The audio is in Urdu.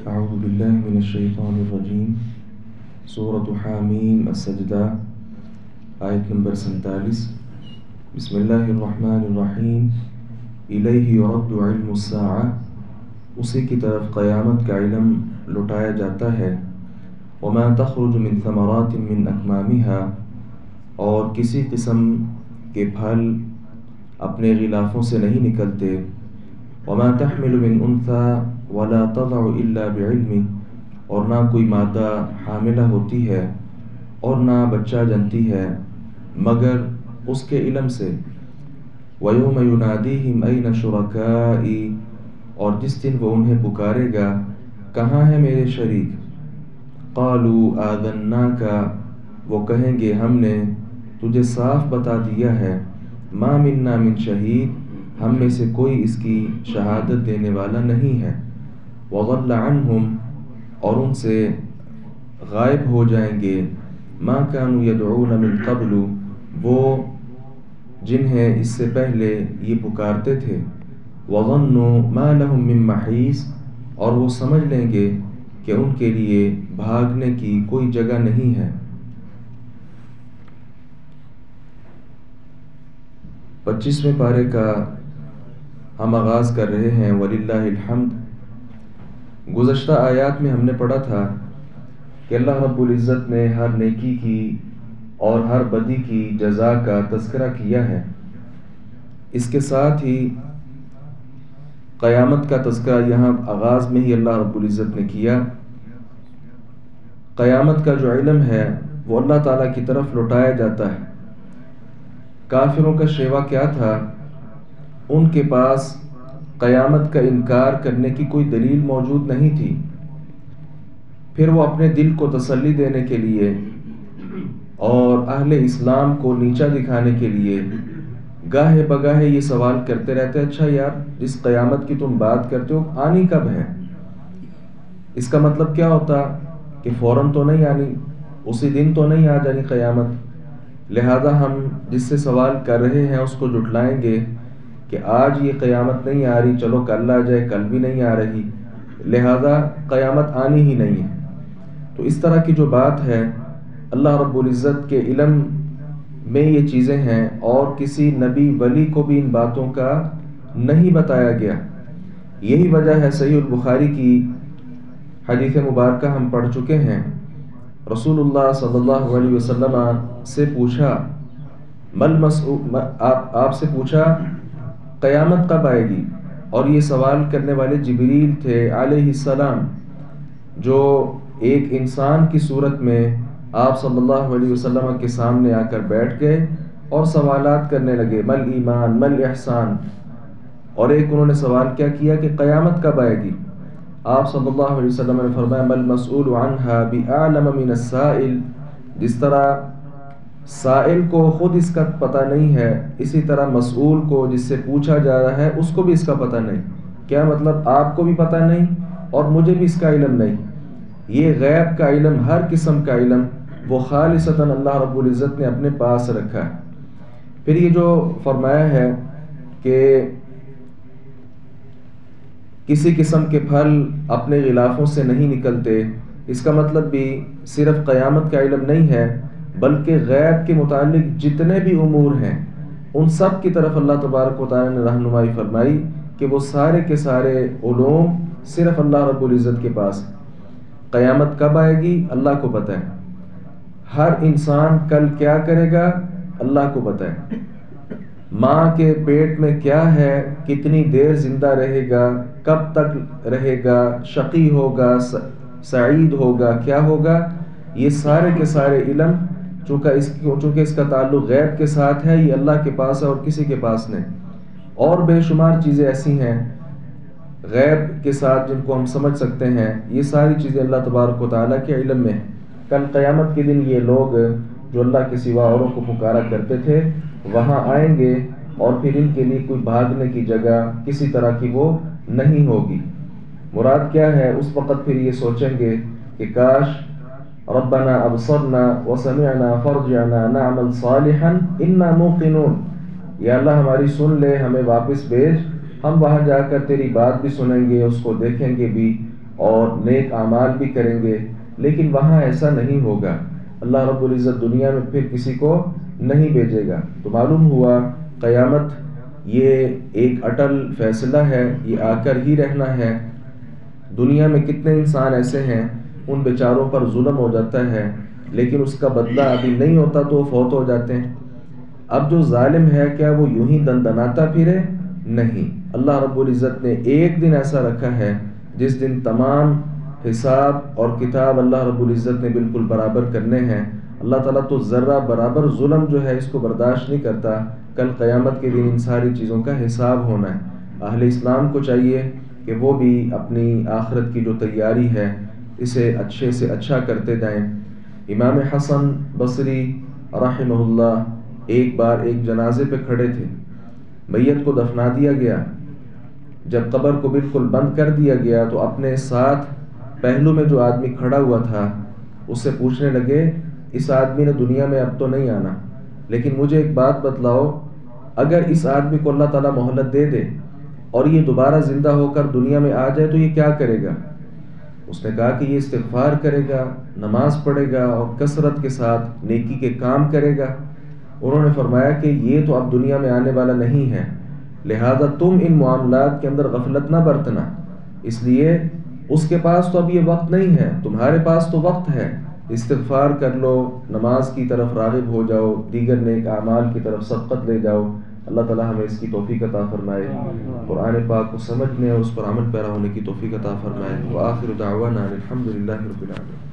اعوذ باللہ من الشیطان الرجیم۔ سورۃ حامیم السجدہ، آیت نمبر 47۔ بسم اللہ الرحمن الرحیم۔ الیہ یرد علم الساعہ، اسی کی طرف قیامت کا علم لٹایا جاتا ہے۔ وما تخرج من ثمرات من اکمامها، اور کسی قسم کے پھل اپنے غلافوں سے نہیں نکلتے۔ وما تحمل من انثى ولا تضع الا بعلمه، اور نہ کوئی مادہ حاملہ ہوتی ہے اور نہ بچہ جنتی ہے مگر اس کے علم سے۔ وَيَوْمَ يُنَادِيهِمْ أَيْنَ شُرَكَائِي، اور جس دن وہ انہیں پکارے گا کہاں ہے میرے شریک۔ قَالُوا آذَنَّاكَ، وہ کہیں گے ہم نے تجھے صاف بتا دیا ہے۔ مَا مِنَّا مِن شَهِيدٍ، ہم میں سے کوئی اس کی شہادت دینے والا نہیں ہے۔ وَضَلَّ عَنْهُمْ، اور ان سے غائب ہو جائیں گے۔ مَا كَانُوا يَدْعُونَ مِن قَبْلُ، وہ جنہیں اس سے پہلے یہ پکارتے تھے۔ وَظَنُّوا مَا لَهُم مِّن مَّحِيصٍ، اور وہ سمجھ لیں گے کہ ان کے لیے بھاگنے کی کوئی جگہ نہیں ہے۔ 25ویں پارے کا ہم آغاز کر رہے ہیں۔ وَلِلَّهِ الْحَمْدُ۔ گزشتہ آیات میں ہم نے پڑھا تھا کہ اللہ رب العزت نے ہر نیکی کی اور ہر بدی کی جزا کا تذکرہ کیا ہے۔ اس کے ساتھ ہی قیامت کا تذکرہ یہاں آغاز میں ہی اللہ رب العزت نے کیا۔ قیامت کا جو علم ہے وہ اللہ تعالیٰ کی طرف لوٹایا جاتا ہے۔ کافروں کا شیوا کیا تھا؟ ان کے پاس قیامت کا انکار کرنے کی کوئی دلیل موجود نہیں تھی۔ پھر وہ اپنے دل کو تسلی دینے کے لیے اور اہل اسلام کو نیچا دکھانے کے لیے گاہے بگاہے یہ سوال کرتے رہتے، اچھا یار جس قیامت کی تم بات کرتے ہو آنی کب ہے؟ اس کا مطلب کیا ہوتا کہ فوراً تو نہیں آنی، اسی دن تو نہیں آ جانی قیامت، لہذا ہم جس سے سوال کر رہے ہیں اس کو جھٹلائیں گے کہ آج یہ قیامت نہیں آ رہی، چلو کل آ جائے، کل بھی نہیں آ رہی، لہذا قیامت آنی ہی نہیں ہے۔ تو اس طرح کی جو بات ہے اللہ رب العزت کے علم میں یہ چیزیں ہیں، اور کسی نبی ولی کو بھی ان باتوں کا نہیں بتایا گیا۔ یہی وجہ ہے صحیح البخاری کی حدیث مبارکہ ہم پڑھ چکے ہیں۔ رسول اللہ صلی اللہ علیہ وسلم سے پوچھا آپ سے پوچھا قیامت کب آئے گی، اور یہ سوال کرنے والے جبریل تھے علیہ السلام، جو ایک انسان کی صورت میں آپ صلی اللہ علیہ وسلم کے سامنے آ کر بیٹھ گئے اور سوالات کرنے لگے، مل ایمان مل احسان، اور ایک انہوں نے سوال کیا کہ قیامت کب آئے گی۔ آپ صلی اللہ علیہ وسلم نے فرمایا مل مسئول عنہا بأعلم من السائل، جس طرح سائل کو خود اس کا پتہ نہیں ہے، اسی طرح مسئول کو جس سے پوچھا جا رہا ہے اس کو بھی اس کا پتہ نہیں۔ کیا مطلب؟ آپ کو بھی پتہ نہیں اور مجھے بھی اس کا علم نہیں۔ یہ غیب کا علم، ہر قسم کا علم وہ خالصتاً اللہ رب العزت نے اپنے پاس رکھا ہے۔ پھر یہ جو فرمایا ہے کہ کسی قسم کے پھل اپنے غلافوں سے نہیں نکلتے، اس کا مطلب بھی صرف قیامت کا علم نہیں ہے بلکہ غیب کے متعلق جتنے بھی امور ہیں ان سب کی طرف اللہ تبارک و تعالیٰ نے رہنمائی فرمائی کہ وہ سارے کے سارے علوم صرف اللہ رب العزت کے پاس ہیں۔ قیامت کب آئے گی اللہ کو پتہ ہے، ہر انسان کل کیا کرے گا اللہ کو پتہ ہے، ماں کے پیٹ میں کیا ہے، کتنی دیر زندہ رہے گا، کب تک رہے گا، شقی ہوگا سعید ہوگا، کیا ہوگا، یہ سارے کے سارے علم چونکہ اس کا تعلق غیب کے ساتھ ہے، یہ اللہ کے پاس ہے اور کسی کے پاس نہیں۔ اور بے شمار چیزیں ایسی ہیں غیب کے ساتھ جن کو ہم سمجھ سکتے ہیں، یہ ساری چیزیں اللہ تبارک و تعالیٰ کے علم میں ہیں۔ کل قیامت کے دن یہ لوگ جو اللہ کے سوا اوروں کو پکارا کرتے تھے وہاں آئیں گے، اور پھر ان کے لیے کوئی بھاگنے کی جگہ کسی طرح کی وہ نہیں ہوگی۔ مراد کیا ہے؟ اس وقت پھر یہ سوچیں گے کہ کاش ربنا ابصرنا وسمعنا فرجعنا نعمل صالحا انا موقنون، یا اللہ ہماری سن لے، ہمیں واپس بھیج، ہم وہاں جا کر تیری بات بھی سنیں گے، اس کو دیکھیں گے بھی اور نیک اعمال بھی کریں گے، لیکن وہاں ایسا نہیں ہوگا۔ اللہ رب العزت دنیا میں پھر کسی کو نہیں بھیجے گا۔ تو معلوم ہوا قیامت یہ ایک اٹل فیصلہ ہے، یہ آ کر ہی رہنا ہے۔ دنیا میں کتنے انسان ایسے ہیں ان بیچاروں پر ظلم ہو جاتا ہے، لیکن اس کا بدلہ ابھی نہیں ہوتا تو وہ فوت ہو جاتے ہیں۔ اب جو ظالم ہے کیا وہ یوں ہی دندناتا پھرے؟ نہیں، اللہ رب العزت نے ایک دن ایسا رکھا ہے جس دن تمام حساب اور کتاب اللہ رب العزت نے بالکل برابر کرنے ہیں۔ اللہ تعالیٰ تو ذرہ برابر ظلم جو ہے اس کو برداشت نہیں کرتا۔ کل قیامت کے دن ان ساری چیزوں کا حساب ہونا ہے۔ اہل اسلام کو چاہیے کہ وہ بھی اپنی آخرت کی جو تیاری ہے اسے اچھے سے اچھا کرتے جائیں۔ امام حسن بصری رحمہ اللہ ایک بار ایک جنازے پہ کھڑے تھے، میت کو دفنا دیا گیا۔ جب قبر کو بالکل بند کر دیا گیا تو اپنے ساتھ پہلو میں جو آدمی کھڑا ہوا تھا اس سے پوچھنے لگے، اس آدمی نے دنیا میں اب تو نہیں آنا، لیکن مجھے ایک بات بتلاؤ، اگر اس آدمی کو اللہ تعالیٰ مہلت دے دے اور یہ دوبارہ زندہ ہو کر دنیا میں آ جائے تو یہ کیا کرے گا؟ اس نے کہا کہ یہ استغفار کرے گا، نماز پڑھے گا اور کثرت کے ساتھ نیکی کے کام کرے گا۔ انہوں نے فرمایا کہ یہ تو اب دنیا میں آنے والا نہیں ہے، لہذا تم ان معاملات کے اندر غفلت نہ برتنا، اس لیے اس کے پاس تو اب یہ وقت نہیں ہے، تمہارے پاس تو وقت ہے، استغفار کر لو، نماز کی طرف راغب ہو جاؤ، دیگر نیک اعمال کی طرف سبقت لے جاؤ۔ اللہ تعالی ہمیں اس کی توفیق عطا فرمائے، قرآن پاک کو سمجھنے اور اس پر عمل پیرا ہونے کی توفیق عطا فرمائے۔ وآخر دعوانا الحمد للہ رب العالمین۔